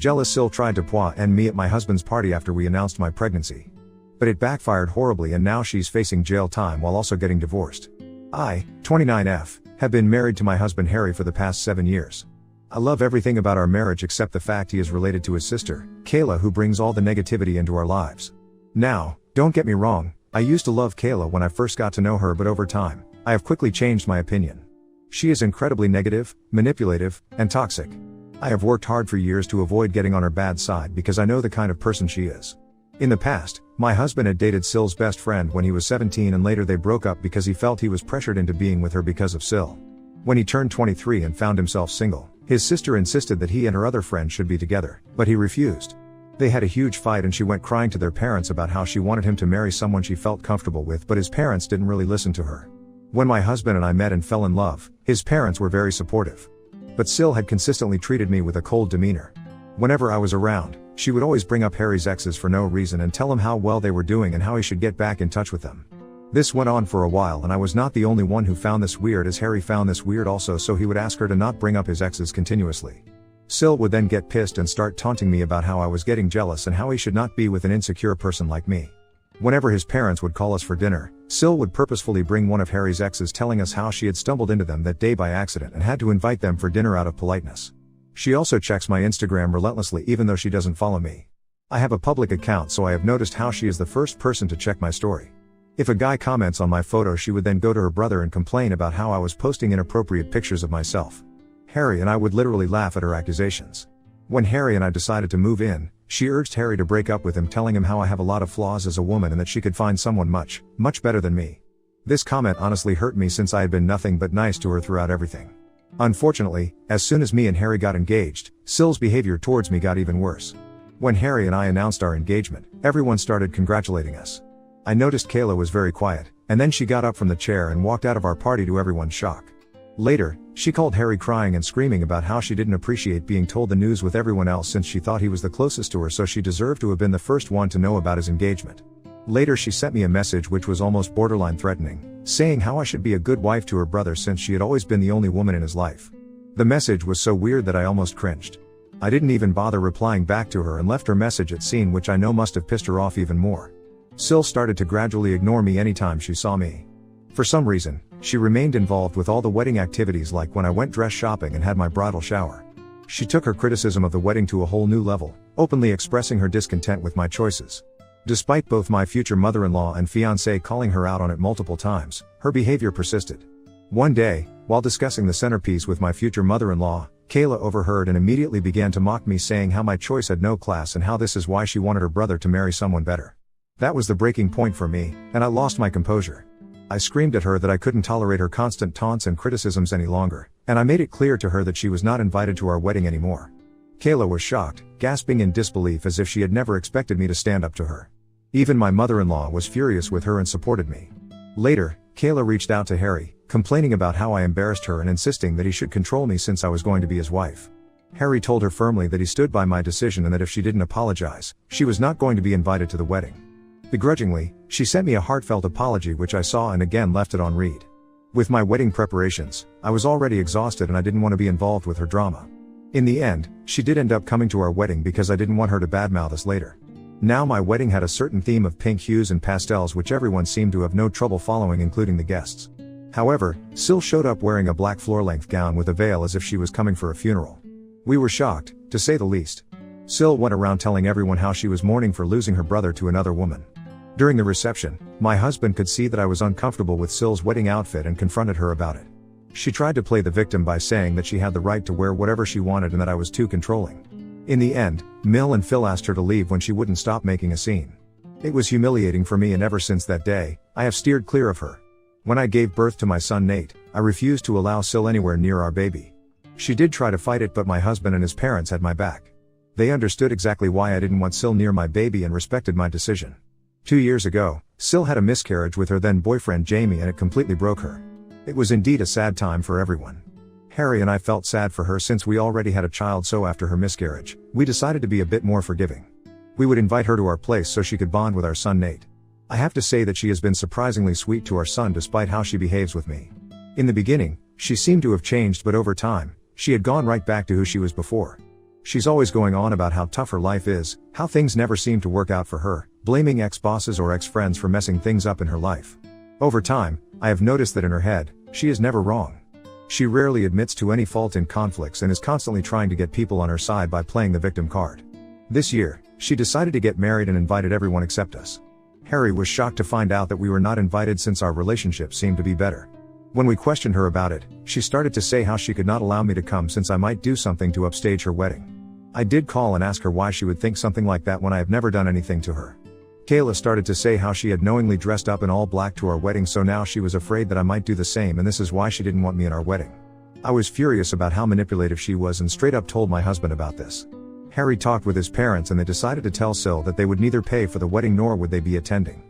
Jealous Sil tried to Pois and me at my husband's party after we announced my pregnancy. But it backfired horribly and now she's facing jail time while also getting divorced. I, 29F, have been married to my husband Harry for the past 7 years. I love everything about our marriage except the fact he is related to his sister, Kayla, who brings all the negativity into our lives. Now, don't get me wrong, I used to love Kayla when I first got to know her, but over time, I have quickly changed my opinion. She is incredibly negative, manipulative, and toxic. I have worked hard for years to avoid getting on her bad side because I know the kind of person she is. In the past, my husband had dated Sil's best friend when he was 17 and later they broke up because he felt he was pressured into being with her because of Sil. When he turned 23 and found himself single, his sister insisted that he and her other friend should be together, but he refused. They had a huge fight and she went crying to their parents about how she wanted him to marry someone she felt comfortable with, but his parents didn't really listen to her. When my husband and I met and fell in love, his parents were very supportive. But Sil had consistently treated me with a cold demeanor. Whenever I was around, she would always bring up Harry's exes for no reason and tell him how well they were doing and how he should get back in touch with them. This went on for a while and I was not the only one who found this weird, as Harry found this weird also, so he would ask her to not bring up his exes continuously. Sil would then get pissed and start taunting me about how I was getting jealous and how he should not be with an insecure person like me. Whenever his parents would call us for dinner, Sil would purposefully bring one of Harry's exes, telling us how she had stumbled into them that day by accident and had to invite them for dinner out of politeness. She also checks my Instagram relentlessly even though she doesn't follow me. I have a public account, so I have noticed how she is the first person to check my story. If a guy comments on my photo, she would then go to her brother and complain about how I was posting inappropriate pictures of myself. Harry and I would literally laugh at her accusations. When Harry and I decided to move in, she urged Harry to break up with him, telling him how I have a lot of flaws as a woman and that she could find someone much, much better than me. This comment honestly hurt me since I had been nothing but nice to her throughout everything. Unfortunately, as soon as me and Harry got engaged, Sil's behavior towards me got even worse. When Harry and I announced our engagement, everyone started congratulating us. I noticed Kayla was very quiet, and then she got up from the chair and walked out of our party to everyone's shock. Later, she called Harry crying and screaming about how she didn't appreciate being told the news with everyone else since she thought he was the closest to her, so she deserved to have been the first one to know about his engagement. Later she sent me a message which was almost borderline threatening, saying how I should be a good wife to her brother since she had always been the only woman in his life. The message was so weird that I almost cringed. I didn't even bother replying back to her and left her message at seen, which I know must have pissed her off even more. Sil started to gradually ignore me anytime she saw me. For some reason, she remained involved with all the wedding activities, like when I went dress shopping and had my bridal shower. She took her criticism of the wedding to a whole new level, openly expressing her discontent with my choices. Despite both my future mother-in-law and fiancé calling her out on it multiple times, her behavior persisted. One day, while discussing the centerpiece with my future mother-in-law, Kayla overheard and immediately began to mock me, saying how my choice had no class and how this is why she wanted her brother to marry someone better. That was the breaking point for me, and I lost my composure. I screamed at her that I couldn't tolerate her constant taunts and criticisms any longer, and I made it clear to her that she was not invited to our wedding anymore. Kayla was shocked, gasping in disbelief as if she had never expected me to stand up to her. Even my mother-in-law was furious with her and supported me. Later, Kayla reached out to Harry, complaining about how I embarrassed her and insisting that he should control me since I was going to be his wife. Harry told her firmly that he stood by my decision and that if she didn't apologize, she was not going to be invited to the wedding. Begrudgingly, she sent me a heartfelt apology which I saw and again left it on read. With my wedding preparations, I was already exhausted and I didn't want to be involved with her drama. In the end, she did end up coming to our wedding because I didn't want her to badmouth us later. Now my wedding had a certain theme of pink hues and pastels which everyone seemed to have no trouble following, including the guests. However, Sil showed up wearing a black floor-length gown with a veil as if she was coming for a funeral. We were shocked, to say the least. Sil went around telling everyone how she was mourning for losing her brother to another woman. During the reception, my husband could see that I was uncomfortable with Sil's wedding outfit and confronted her about it. She tried to play the victim by saying that she had the right to wear whatever she wanted and that I was too controlling. In the end, Mill and Phil asked her to leave when she wouldn't stop making a scene. It was humiliating for me, and ever since that day, I have steered clear of her. When I gave birth to my son Nate, I refused to allow Sil anywhere near our baby. She did try to fight it, but my husband and his parents had my back. They understood exactly why I didn't want Sil near my baby and respected my decision. 2 years ago, Sil had a miscarriage with her then boyfriend Jamie, and it completely broke her. It was indeed a sad time for everyone. Harry and I felt sad for her since we already had a child, so after her miscarriage, we decided to be a bit more forgiving. We would invite her to our place so she could bond with our son Nate. I have to say that she has been surprisingly sweet to our son despite how she behaves with me. In the beginning, she seemed to have changed, but over time, she had gone right back to who she was before. She's always going on about how tough her life is, how things never seem to work out for her, blaming ex-bosses or ex-friends for messing things up in her life. Over time, I have noticed that in her head, she is never wrong. She rarely admits to any fault in conflicts and is constantly trying to get people on her side by playing the victim card. This year, she decided to get married and invited everyone except us. Harry was shocked to find out that we were not invited since our relationship seemed to be better. When we questioned her about it, she started to say how she could not allow me to come since I might do something to upstage her wedding. I did call and ask her why she would think something like that when I have never done anything to her. Kayla started to say how she had knowingly dressed up in all black to our wedding, so now she was afraid that I might do the same, and this is why she didn't want me at our wedding. I was furious about how manipulative she was and straight up told my husband about this. Harry talked with his parents and they decided to tell SIL that they would neither pay for the wedding nor would they be attending.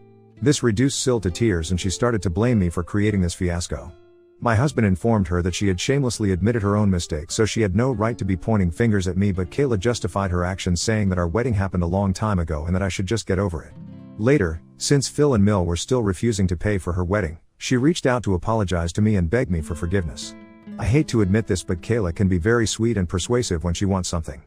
This reduced SIL to tears and she started to blame me for creating this fiasco. My husband informed her that she had shamelessly admitted her own mistake, so she had no right to be pointing fingers at me, but Kayla justified her actions saying that our wedding happened a long time ago and that I should just get over it. Later, since Phil and Mill were still refusing to pay for her wedding, she reached out to apologize to me and beg me for forgiveness. I hate to admit this, but Kayla can be very sweet and persuasive when she wants something.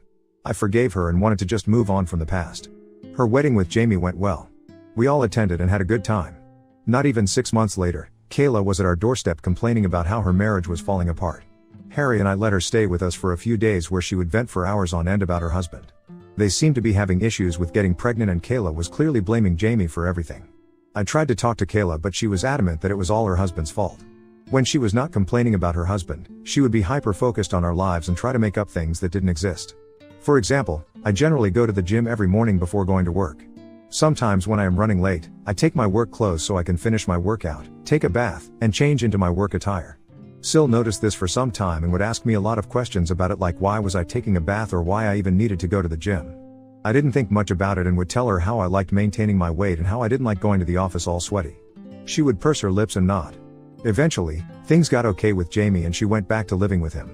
I forgave her and wanted to just move on from the past. Her wedding with Jamie went well. We all attended and had a good time. Not even 6 months later, Kayla was at our doorstep complaining about how her marriage was falling apart. Harry and I let her stay with us for a few days where she would vent for hours on end about her husband. They seemed to be having issues with getting pregnant and Kayla was clearly blaming Jamie for everything. I tried to talk to Kayla, but she was adamant that it was all her husband's fault. When she was not complaining about her husband, she would be hyper-focused on our lives and try to make up things that didn't exist. For example, I generally go to the gym every morning before going to work. Sometimes when I am running late, I take my work clothes so I can finish my workout, take a bath, and change into my work attire. SIL noticed this for some time and would ask me a lot of questions about it, like why was I taking a bath or why I even needed to go to the gym. I didn't think much about it and would tell her how I liked maintaining my weight and how I didn't like going to the office all sweaty. She would purse her lips and nod. Eventually, things got okay with Jamie and she went back to living with him.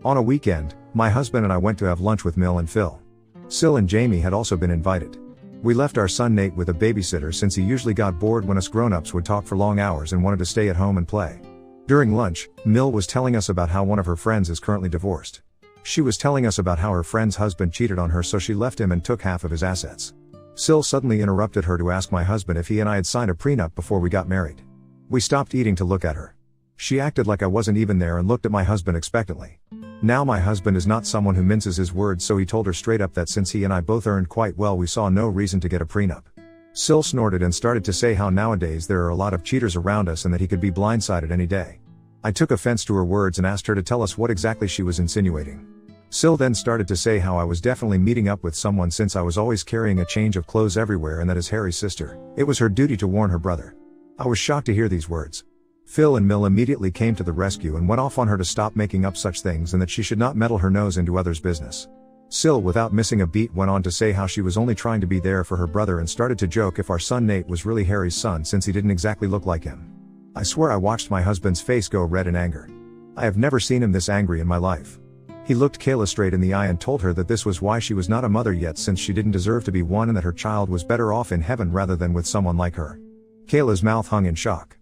On a weekend, my husband and I went to have lunch with Mill and Phil. SIL and Jamie had also been invited. We left our son Nate with a babysitter since he usually got bored when us grown-ups would talk for long hours and wanted to stay at home and play. During lunch, Mill was telling us about how one of her friends is currently divorced. She was telling us about how her friend's husband cheated on her, so she left him and took half of his assets. SIL suddenly interrupted her to ask my husband if he and I had signed a prenup before we got married. We stopped eating to look at her. She acted like I wasn't even there and looked at my husband expectantly. Now my husband is not someone who minces his words, so he told her straight up that since he and I both earned quite well, we saw no reason to get a prenup. SIL snorted and started to say how nowadays there are a lot of cheaters around us and that he could be blindsided any day. I took offense to her words and asked her to tell us what exactly she was insinuating. SIL then started to say how I was definitely meeting up with someone since I was always carrying a change of clothes everywhere and that as Harry's sister, it was her duty to warn her brother. I was shocked to hear these words. Phil and Mill immediately came to the rescue and went off on her to stop making up such things and that she should not meddle her nose into others' business. SIL, without missing a beat, went on to say how she was only trying to be there for her brother and started to joke if our son Nate was really Harry's son since he didn't exactly look like him. I swear I watched my husband's face go red in anger. I have never seen him this angry in my life. He looked Kayla straight in the eye and told her that this was why she was not a mother yet, since she didn't deserve to be one and that her child was better off in heaven rather than with someone like her. Kayla's mouth hung in shock.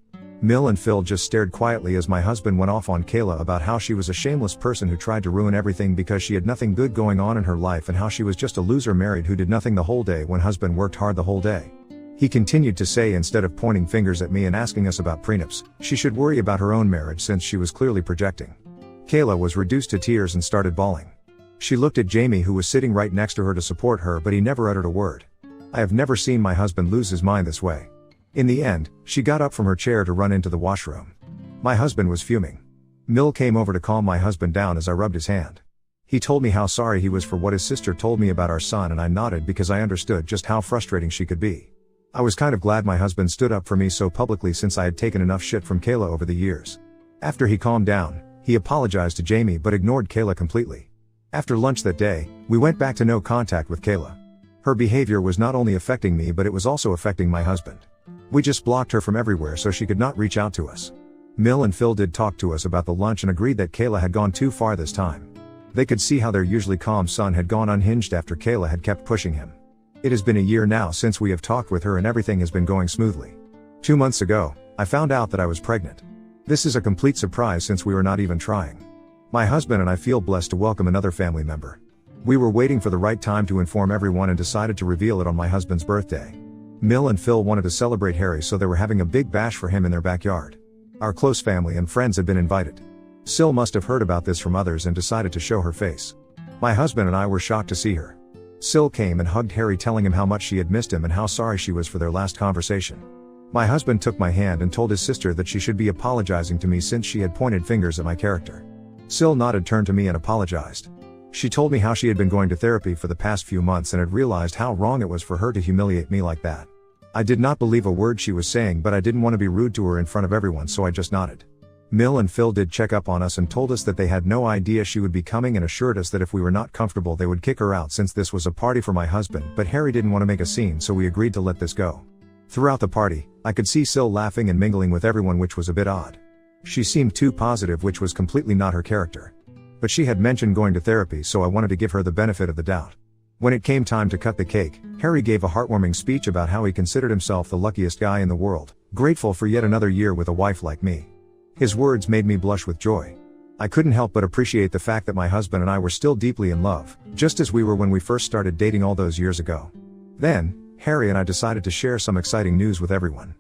Mill and Phil just stared quietly as my husband went off on Kayla about how she was a shameless person who tried to ruin everything because she had nothing good going on in her life and how she was just a loser married who did nothing the whole day when husband worked hard the whole day. He continued to say instead of pointing fingers at me and asking us about prenups, she should worry about her own marriage since she was clearly projecting. Kayla was reduced to tears and started bawling. She looked at Jamie, who was sitting right next to her, to support her, but he never uttered a word. I have never seen my husband lose his mind this way. In the end, she got up from her chair to run into the washroom. My husband was fuming. Mill came over to calm my husband down as I rubbed his hand. He told me how sorry he was for what his sister told me about our son, and I nodded because I understood just how frustrating she could be. I was kind of glad my husband stood up for me so publicly since I had taken enough shit from Kayla over the years. After he calmed down, he apologized to Jamie but ignored Kayla completely. After lunch that day, we went back to no contact with Kayla. Her behavior was not only affecting me but it was also affecting my husband. We just blocked her from everywhere so she could not reach out to us. Mill and Phil did talk to us about the lunch and agreed that Kayla had gone too far this time. They could see how their usually calm son had gone unhinged after Kayla had kept pushing him. It has been a year now since we have talked with her and everything has been going smoothly. 2 months ago, I found out that I was pregnant. This is a complete surprise since we were not even trying. My husband and I feel blessed to welcome another family member. We were waiting for the right time to inform everyone and decided to reveal it on my husband's birthday. Mill and Phil wanted to celebrate Harry, so they were having a big bash for him in their backyard. Our close family and friends had been invited. SIL must have heard about this from others and decided to show her face. My husband and I were shocked to see her. SIL came and hugged Harry, telling him how much she had missed him and how sorry she was for their last conversation. My husband took my hand and told his sister that she should be apologizing to me since she had pointed fingers at my character. SIL nodded, turned to me and apologized. She told me how she had been going to therapy for the past few months and had realized how wrong it was for her to humiliate me like that. I did not believe a word she was saying, but I didn't want to be rude to her in front of everyone, so I just nodded. Mill and Phil did check up on us and told us that they had no idea she would be coming and assured us that if we were not comfortable they would kick her out since this was a party for my husband, but Harry didn't want to make a scene, so we agreed to let this go. Throughout the party, I could see SIL laughing and mingling with everyone, which was a bit odd. She seemed too positive, which was completely not her character. But she had mentioned going to therapy, so I wanted to give her the benefit of the doubt. When it came time to cut the cake, Harry gave a heartwarming speech about how he considered himself the luckiest guy in the world, grateful for yet another year with a wife like me. His words made me blush with joy. I couldn't help but appreciate the fact that my husband and I were still deeply in love, just as we were when we first started dating all those years ago. Then, Harry and I decided to share some exciting news with everyone.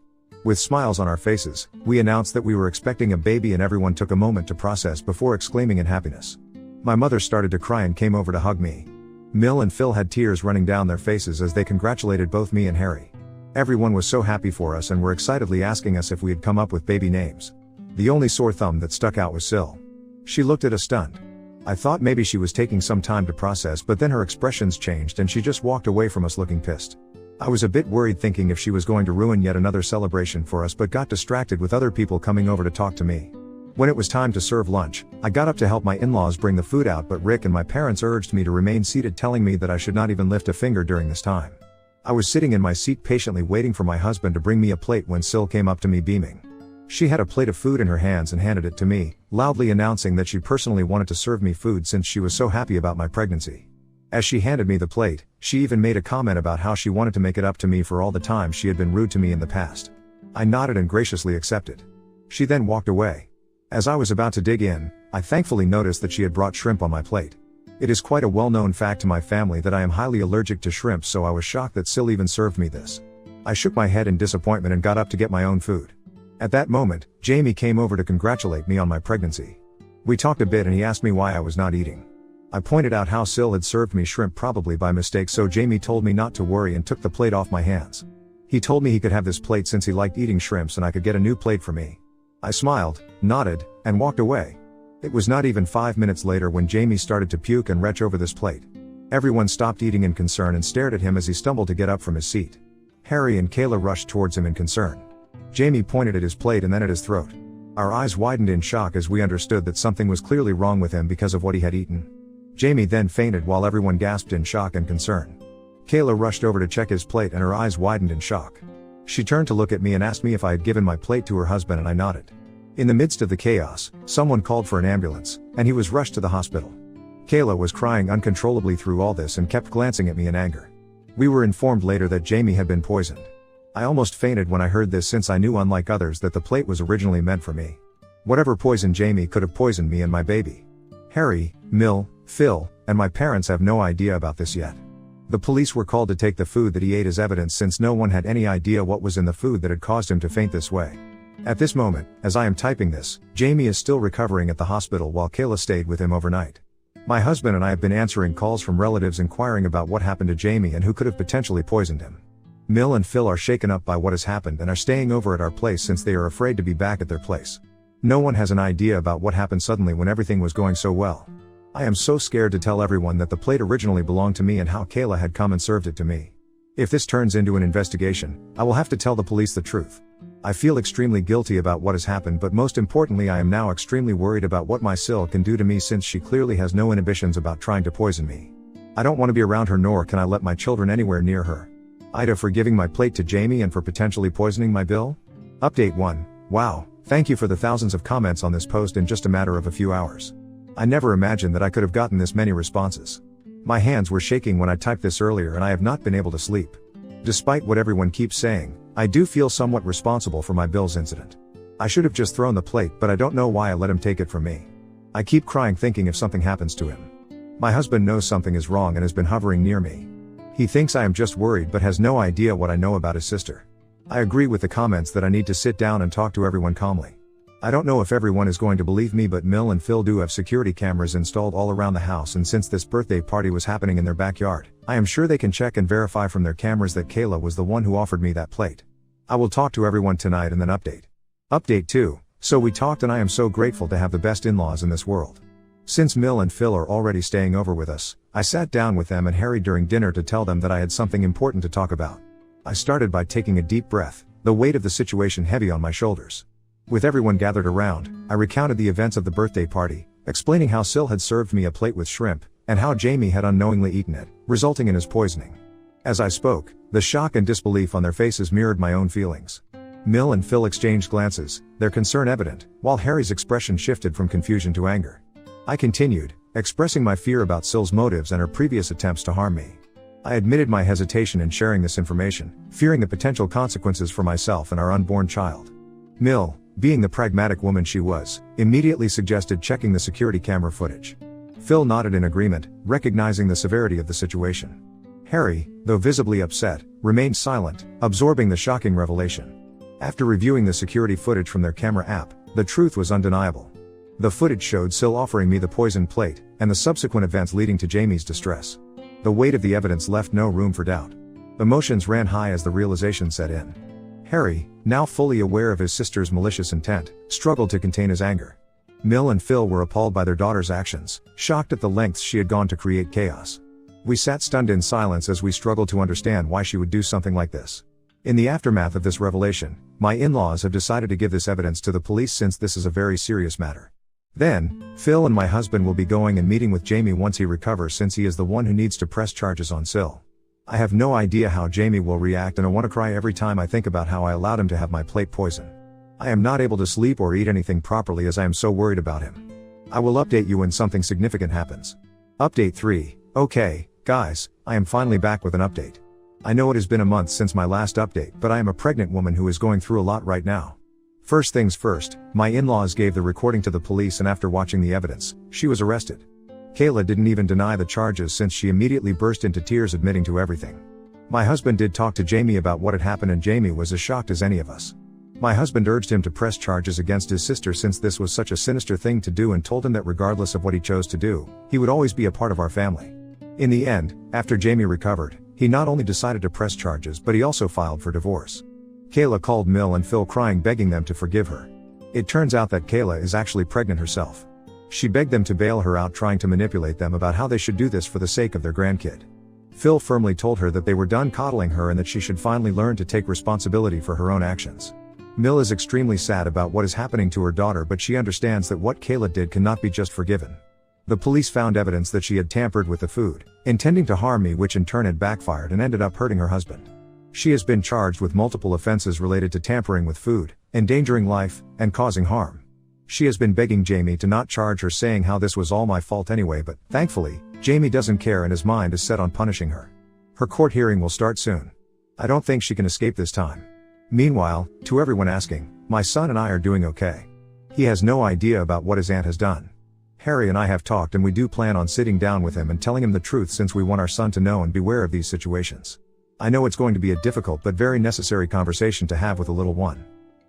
With smiles on our faces, we announced that we were expecting a baby, and everyone took a moment to process before exclaiming in happiness. My mother started to cry and came over to hug me. Mill and Phil had tears running down their faces as they congratulated both me and Harry. Everyone was so happy for us and were excitedly asking us if we had come up with baby names. The only sore thumb that stuck out was SIL. She looked at us stunned. I thought maybe she was taking some time to process, but then her expressions changed and she just walked away from us looking pissed. I was a bit worried, thinking if she was going to ruin yet another celebration for us, but got distracted with other people coming over to talk to me. When it was time to serve lunch, I got up to help my in-laws bring the food out, but Rick and my parents urged me to remain seated, telling me that I should not even lift a finger during this time. I was sitting in my seat patiently waiting for my husband to bring me a plate when SIL came up to me beaming. She had a plate of food in her hands and handed it to me, loudly announcing that she personally wanted to serve me food since she was so happy about my pregnancy. As she handed me the plate, she even made a comment about how she wanted to make it up to me for all the time she had been rude to me in the past. I nodded and graciously accepted. She then walked away. As I was about to dig in, I thankfully noticed that she had brought shrimp on my plate. It is quite a well-known fact to my family that I am highly allergic to shrimp, so I was shocked that SIL even served me this. I shook my head in disappointment and got up to get my own food. At that moment, Jamie came over to congratulate me on my pregnancy. We talked a bit and he asked me why I was not eating. I pointed out how SIL had served me shrimp probably by mistake, so Jamie told me not to worry and took the plate off my hands. He told me he could have this plate since he liked eating shrimps and I could get a new plate for me. I smiled, nodded, and walked away. It was not even 5 minutes later when Jamie started to puke and retch over this plate. Everyone stopped eating in concern and stared at him as he stumbled to get up from his seat. Harry and Kayla rushed towards him in concern. Jamie pointed at his plate and then at his throat. Our eyes widened in shock as we understood that something was clearly wrong with him because of what he had eaten. Jamie then fainted while everyone gasped in shock and concern. Kayla rushed over to check his plate and her eyes widened in shock. She turned to look at me and asked me if I had given my plate to her husband, and I nodded. In the midst of the chaos, someone called for an ambulance, and he was rushed to the hospital. Kayla was crying uncontrollably through all this and kept glancing at me in anger. We were informed later that Jamie had been poisoned. I almost fainted when I heard this, since I knew, unlike others, that the plate was originally meant for me. Whatever poisoned Jamie could have poisoned me and my baby. Harry, Mill, Phil, and my parents have no idea about this yet. The police were called to take the food that he ate as evidence, since no one had any idea what was in the food that had caused him to faint this way. At this moment, as I am typing this, Jamie is still recovering at the hospital while Kayla stayed with him overnight. My husband and I have been answering calls from relatives inquiring about what happened to Jamie and who could have potentially poisoned him. Mill and Phil are shaken up by what has happened and are staying over at our place since they are afraid to be back at their place. No one has an idea about what happened suddenly when everything was going so well. I am so scared to tell everyone that the plate originally belonged to me and how Kayla had come and served it to me. If this turns into an investigation, I will have to tell the police the truth. I feel extremely guilty about what has happened, but most importantly I am now extremely worried about what my SIL can do to me, since she clearly has no inhibitions about trying to poison me. I don't want to be around her, nor can I let my children anywhere near her. Ida for giving my plate to Jamie and for potentially poisoning my Bill? Update 1. Wow, thank you for the thousands of comments on this post in just a matter of a few hours. I never imagined that I could have gotten this many responses. My hands were shaking when I typed this earlier and I have not been able to sleep. Despite what everyone keeps saying, I do feel somewhat responsible for my Bill's incident. I should have just thrown the plate, but I don't know why I let him take it from me. I keep crying thinking if something happens to him. My husband knows something is wrong and has been hovering near me. He thinks I am just worried but has no idea what I know about his sister. I agree with the comments that I need to sit down and talk to everyone calmly. I don't know if everyone is going to believe me, but Mill and Phil do have security cameras installed all around the house, and since this birthday party was happening in their backyard, I am sure they can check and verify from their cameras that Kayla was the one who offered me that plate. I will talk to everyone tonight and then update. Update 2. So we talked and I am so grateful to have the best in-laws in this world. Since Mill and Phil are already staying over with us, I sat down with them and Harry during dinner to tell them that I had something important to talk about. I started by taking a deep breath, the weight of the situation heavy on my shoulders. With everyone gathered around, I recounted the events of the birthday party, explaining how SIL had served me a plate with shrimp, and how Jamie had unknowingly eaten it, resulting in his poisoning. As I spoke, the shock and disbelief on their faces mirrored my own feelings. Mill and Phil exchanged glances, their concern evident, while Harry's expression shifted from confusion to anger. I continued, expressing my fear about SIL's motives and her previous attempts to harm me. I admitted my hesitation in sharing this information, fearing the potential consequences for myself and our unborn child. Mill, being the pragmatic woman she was, immediately suggested checking the security camera footage. Phil nodded in agreement, recognizing the severity of the situation. Harry, though visibly upset, remained silent, absorbing the shocking revelation. After reviewing the security footage from their camera app, the truth was undeniable. The footage showed SIL offering me the poisoned plate, and the subsequent events leading to Jamie's distress. The weight of the evidence left no room for doubt. Emotions ran high as the realization set in. Harry, now fully aware of his sister's malicious intent, struggled to contain his anger. Mill and Phil were appalled by their daughter's actions, shocked at the lengths she had gone to create chaos. We sat stunned in silence as we struggled to understand why she would do something like this. In the aftermath of this revelation, my in-laws have decided to give this evidence to the police since this is a very serious matter. Then, Phil and my husband will be going and meeting with Jamie once he recovers, since he is the one who needs to press charges on SIL. I have no idea how Jamie will react, and I want to cry every time I think about how I allowed him to have my plate poison. I am not able to sleep or eat anything properly as I am so worried about him. I will update you when something significant happens. Update 3. Okay, guys, I am finally back with an update. I know it has been a month since my last update, but I am a pregnant woman who is going through a lot right now. First things first, my in-laws gave the recording to the police, and after watching the evidence, she was arrested. Kayla didn't even deny the charges since she immediately burst into tears admitting to everything. My husband did talk to Jamie about what had happened, and Jamie was as shocked as any of us. My husband urged him to press charges against his sister since this was such a sinister thing to do, and told him that regardless of what he chose to do, he would always be a part of our family. In the end, after Jamie recovered, he not only decided to press charges but he also filed for divorce. Kayla called Mill and Phil crying, begging them to forgive her. It turns out that Kayla is actually pregnant herself. She begged them to bail her out, trying to manipulate them about how they should do this for the sake of their grandkid. Phil firmly told her that they were done coddling her and that she should finally learn to take responsibility for her own actions. Mill is extremely sad about what is happening to her daughter, but she understands that what Kayla did cannot be just forgiven. The police found evidence that she had tampered with the food, intending to harm me, which in turn had backfired and ended up hurting her husband. She has been charged with multiple offenses related to tampering with food, endangering life, and causing harm. She has been begging Jamie to not charge her, saying how this was all my fault anyway, but thankfully, Jamie doesn't care and his mind is set on punishing her. Her court hearing will start soon. I don't think she can escape this time. Meanwhile, to everyone asking, my son and I are doing okay. He has no idea about what his aunt has done. Harry and I have talked, and we do plan on sitting down with him and telling him the truth, since we want our son to know and beware of these situations. I know it's going to be a difficult but very necessary conversation to have with a little one.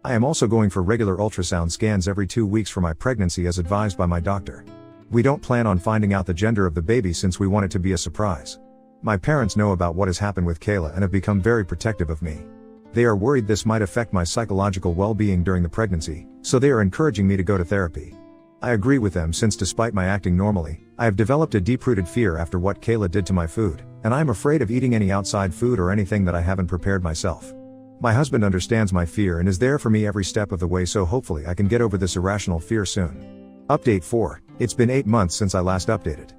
I am also going for regular ultrasound scans every 2 weeks for my pregnancy as advised by my doctor. We don't plan on finding out the gender of the baby since we want it to be a surprise. My parents know about what has happened with Kayla and have become very protective of me. They are worried this might affect my psychological well-being during the pregnancy, so they are encouraging me to go to therapy. I agree with them, since despite my acting normally, I have developed a deep-rooted fear after what Kayla did to my food, and I am afraid of eating any outside food or anything that I haven't prepared myself. My husband understands my fear and is there for me every step of the way, so hopefully I can get over this irrational fear soon. Update 4. It's been 8 months since I last updated.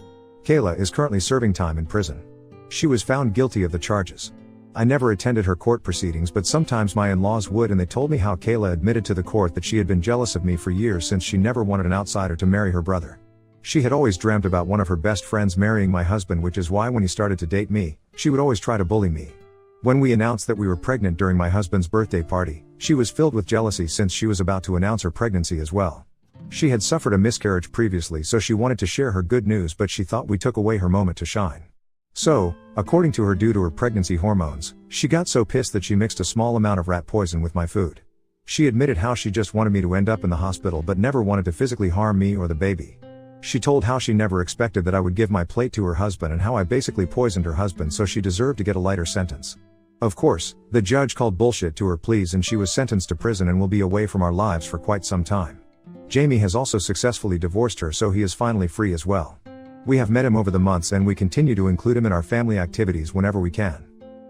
Kayla is currently serving time in prison. She was found guilty of the charges. I never attended her court proceedings, but sometimes my in-laws would, and they told me how Kayla admitted to the court that she had been jealous of me for years since she never wanted an outsider to marry her brother. She had always dreamt about one of her best friends marrying my husband, which is why when he started to date me, she would always try to bully me. When we announced that we were pregnant during my husband's birthday party, she was filled with jealousy since she was about to announce her pregnancy as well. She had suffered a miscarriage previously, so she wanted to share her good news, but she thought we took away her moment to shine. So, according to her, due to her pregnancy hormones, she got so pissed that she mixed a small amount of rat poison with my food. She admitted how she just wanted me to end up in the hospital but never wanted to physically harm me or the baby. She told how she never expected that I would give my plate to her husband and how I basically poisoned her husband, so she deserved to get a lighter sentence. Of course, the judge called bullshit to her pleas and she was sentenced to prison and will be away from our lives for quite some time. Jamie has also successfully divorced her, so he is finally free as well. We have met him over the months and we continue to include him in our family activities whenever we can.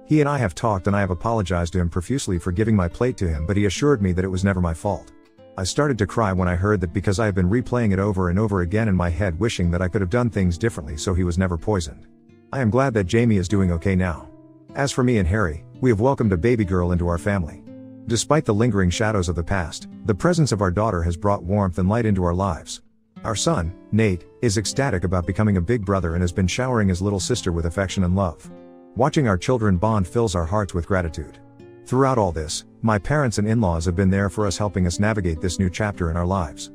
He and I have talked and I have apologized to him profusely for giving my plate to him, but he assured me that it was never my fault. I started to cry when I heard that because I have been replaying it over and over again in my head, wishing that I could have done things differently so he was never poisoned. I am glad that Jamie is doing okay now. As for me and Harry, we have welcomed a baby girl into our family. Despite the lingering shadows of the past, the presence of our daughter has brought warmth and light into our lives. Our son, Nate, is ecstatic about becoming a big brother and has been showering his little sister with affection and love. Watching our children bond fills our hearts with gratitude. Throughout all this, my parents and in-laws have been there for us, helping us navigate this new chapter in our lives.